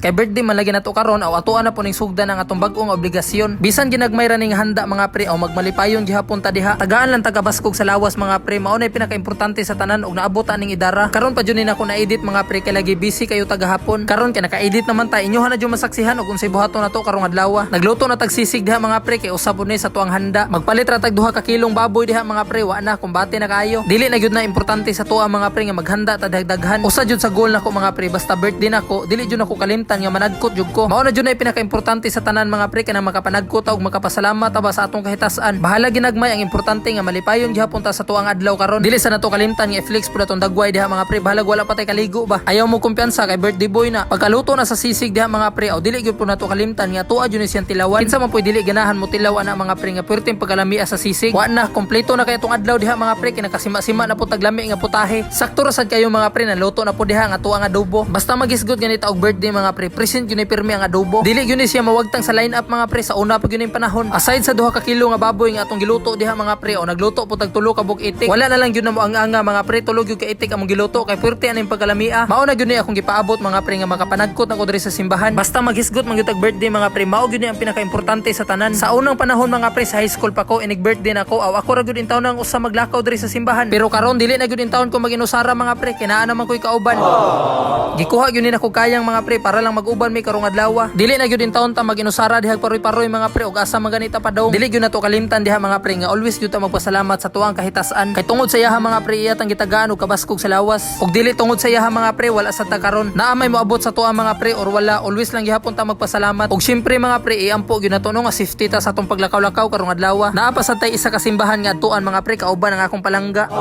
Kay birthday man lagi nato karon aw atoan na po ning sugdan ang atong bag-ong obligasyon. Bisan ginagmay ra ning handa mga pre aw magmalipayon gihapon ta diha. Tagaan lang taga-baskog sa lawas mga pre. Mao nay pinaka-importante sa tanan og naabot aning idara. Karon pa jud ni nako na-edit mga pre kay lagi busy kayo tagahapon. Karon kay naka-edit naman ta inyohan na jud masaksihan og unsay buhaton nato karong adlaw. Nagluto na tagsisig diha mga pre kay usab ni sa tuang handa. Magpalit ra tag 2 ka kilong baboy diha mga pre wa na kumbate na kayo. Dili na gyud na importante sa tuwa mga pre nga maghanda ta dagdaghan. Usa jud sa goal nako mga pre basta birthday nako dili jud nako kalimtan nga manadkot jud ko. Mao na jud na pinaka-importante sa tanan mga pre kana makapanadkot og makapasalamat ba sa atong kahitasan. Bahala ginagmay ang importante nga malipayon gihapon ta sa tuang adlaw karon. Dili sa nato kalimtan nga i-flex pud atong dagway diha mga pre. Bahala wala pa tay kaligo ba. Ayaw mo kumpiyansa kay birthday boy na. Pagkaluto na sa sisig diha mga pre aw dili gyud pud nato kalimtan nga tuwa jud ni siyang tilawan. Kinsa man poy dili ganahan mo tilaw ana mga pre nga perting pagkalamia sa sisig. Wa na kompleto na kay atong adlaw diha mga pre kinakasima-sima na pud taglami nga putahe. Sakto ra sad kayo mga pre naluto na pud diha nga tuwa nga adobo. Basta magisgot ganita og birthday mga pre present gyud ni pirmi ang adobo. Dili gyud ni siya mawagtang sa line up mga pre sa una pa gyud ning panahon. Aside sa 2 ka kilo nga baboy nga atong giluto diha mga pre o nagluto pud tag 3 ka bug itik. Wala na lang gyud na mo ang mga pre tulog gyud ka itik among giluto kay perti aning pagkalamia. Mao na gyud ni akong gipaabot mga pre nga makapanagkot na ko diri sa simbahan. Basta maghisgot man gyud tag birthday mga pre mao gyud ni ang pinaka-importante sa tanan. Sa unang panahon mga pre sa high school pa ko inig birthday nako aw ako ra gyud in taon nang usa maglakaw diri sa simbahan. Pero karon dili na gyud in taon ko maginusara mga pre kinaa naman ko'y kauban. Gikuha gyud ni nako kayang mga pre para lang mag-uban mi karong adlaw. Dili na gyud in taon ta maginusara dihag paroy-paroy mga pre ug asa maganita pa daw. Dili gyud nato kalimtan diha mga pre nga always gyud ta magpasalamat sa tuang kahitasan. Kay tungod sa iyaha mga pre iya tang gitagaan og kabaskog sa lawas. Ug dili tungod sa iyaha mga pre wala sa ta karon. Naa may moabot sa tuang mga pre or wala always lang gihapon ta magpasalamat. Ug syempre mga pre iampo gyud nato no nga safety ta sa atong paglakaw-lakaw karong adlaw. Naa pa sa tay isa ka simbahan nga adtuan mga pre kauban ang akong palangga.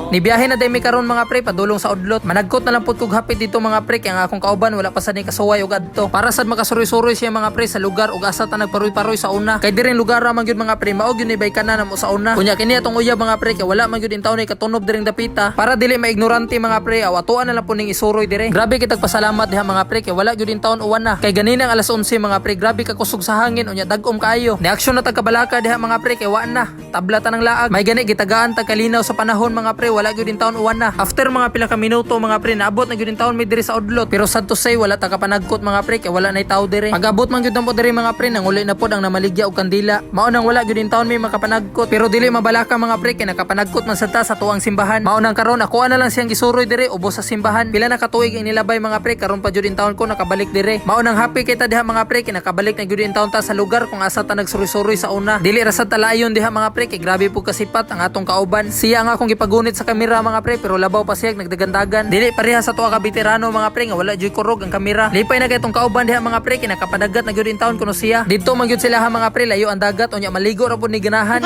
Nibiyahe na day mi karon mga pre padulong sa udlot. Managkot na lang pud kog hapit dito mga pre kay ang akong kauban wala pa sad ni kasuway og adto. Para sad makasuroy-suroy siya mga pre sa lugar ug asa ta nagparoy-paroy sa una. Kay diring lugar ra man gyud mga pre mao gyud ni baykana namo sa una. Kunya kini atong uyab mga pre kay wala man gyud intaw ni katunob diring dapita. Para dili maignorante mga pre aw atuan na lang pud ning isuroy dire. Grabe kitag pasalamat diha mga pre kay wala gyud intawon uwan na. Kay ganinang alas 11 mga pre grabe ka kusog sa hangin unya dagom kaayo. Ni aksyon na tag kabalaka diha mga pre kay wa na. Tabla ta ng laag. May gani gitagaan tag kalinaw sa panahon mga pre wala gyud intawon uwan na. After mga pila ka minuto mga pre naabot na gyud intawon mi diri sa udlot. Pero sad to say wala ta kapanagkot mga pre kay wala nay tawo dire. Pag-abot man gyud namo diri mga pre nanguli na pod ang namaligya og kandila. Mao nang wala gyud intawon mi makapanagkot. Pero dili mabalaka mga pre kay nakapanagkot man sad ta sa tuang simbahan. Mao nang karon ako na lang siyang gisuroy dire ubos sa simbahan. Pila na katuig ang nilabay mga pre karon pa gyud intawon ko nakabalik dire. Mao nang happy kita diha mga pre kay nakabalik na gyud intawon ta sa lugar kung asa ta nagsuroy-suroy sa una. Dili ra sad talayon diha mga pre kay grabe pud kasipat ang atong kauban. Siya nga akong gipagunit sa kamera mga pre pero labaw pa siya nagdagandagan. Dili pareha sa tuwa ka veterano mga pre nga wala gyud kurog ang kamera. Lipay na kay tong kauban diha mga pre kay nakapadagat na gyud intawon kuno siya. Dito man gyud sila ha mga pre layo ang dagat unya maligo ra pud ni ganahan.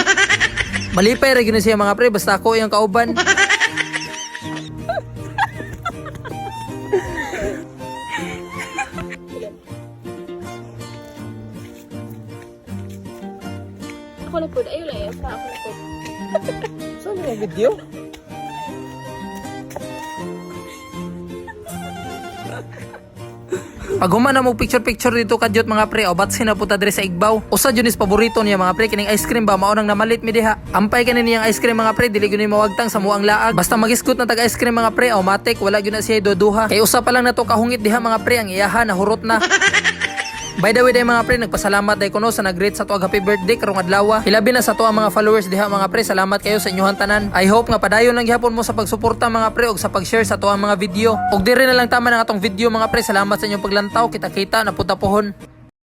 Malipay ra gyud siya mga pre basta ako yung kauban. Ako na po, ayaw lang, ako na po. Saan yung video? Pag human na mo picture dito kadyot mga pre o ba't sinapunta diri sa Igbaw. Usa jud is paborito niya mga pre kining ice cream ba mao nang namalit mi diha. Ampay kanin niyang ice cream mga pre dili gyud ni mawagtang sa muang laag. Basta magisgot na tag ice cream mga pre automatic wala gyud na siya doduha. Kay usa pa lang nato kahungit diha mga pre ang iyaha na hurot na. By the way day mga pre, nagpasalamat day ko no sa nag-greet sa tuwag happy birthday karong adlaw. Hilabi na sa tuwa mga followers diha mga pre, salamat kayo sa inyong tanan. I hope nga padayon lang gihapon mo sa pagsuporta mga pre ug sa pag-share sa tuwa mga video. Ug diri na lang tama ng atong video mga pre, salamat sa inyong paglantaw. Kita-kita na punta pohon.